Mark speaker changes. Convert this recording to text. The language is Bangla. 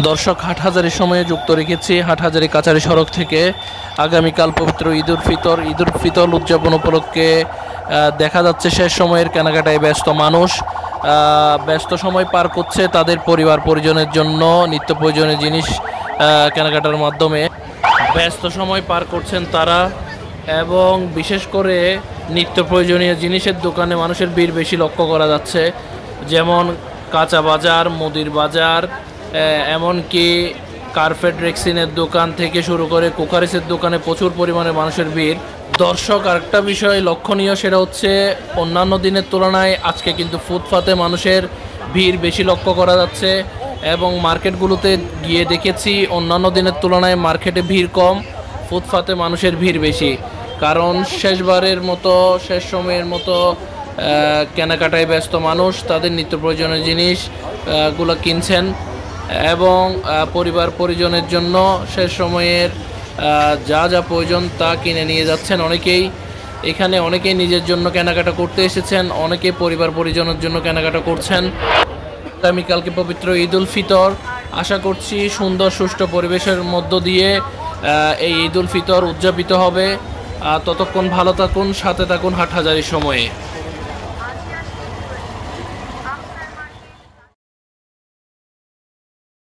Speaker 1: দর্শক, হাটহাজারীর সময়ে যুক্ত রেখেছি হাটহাজারী কাছারি সড়ক থেকে। আগামীকাল পবিত্র ঈদুল ফিতর উদযাপন উপলক্ষে দেখা যাচ্ছে শেষ সময়ের কেনাকাটায় ব্যস্ত মানুষ ব্যস্ত সময় পার করছে তাদের পরিবার পরিজনের জন্য নিত্য প্রয়োজনীয় জিনিস কেনাকাটার মাধ্যমে ব্যস্ত সময় পার করছেন তারা। এবং বিশেষ করে নিত্য প্রয়োজনীয় জিনিসের দোকানে মানুষের ভিড় বেশি লক্ষ্য করা যাচ্ছে, যেমন কাঁচা বাজার, মুদির বাজার, এমনকি কার্পেট রেক্সিনের দোকান থেকে শুরু করে কুকারিসের দোকানে প্রচুর পরিমাণে মানুষের ভিড়। দর্শক, আরেকটা বিষয় লক্ষণীয়, সেটা হচ্ছে অন্যান্য দিনের তুলনায় আজকে কিন্তু ফুটপাতে মানুষের ভিড় বেশি লক্ষ্য করা যাচ্ছে। এবং মার্কেটগুলোতে গিয়ে দেখেছি অন্যান্য দিনের তুলনায় মার্কেটে ভিড় কম, ফুটপাতে মানুষের ভিড় বেশি। কারণ শেষ সময়ের মতো কেনাকাটায় ব্যস্ত মানুষ তাদের নিত্য প্রয়োজনীয় জিনিসগুলো কিনছেন এবং পরিবার পরিজনের জন্য শেষ সময়ের যা যা প্রয়োজন তা কিনে নিয়ে যাচ্ছেন। অনেকেই নিজের জন্য কেনাকাটা করতে এসেছেন, অনেকে পরিবার পরিজনের জন্য কেনাকাটা করছেন। আগামীকালকে পবিত্র ঈদুল ফিতর, আশা করছি সুন্দর সুষ্ঠু পরিবেশের মধ্য দিয়ে এই ঈদুল ফিতর উদযাপিত হবে। ততক্ষণ ভালো থাকুন, সাথে থাকুন হাটহাজারীর সময়ে।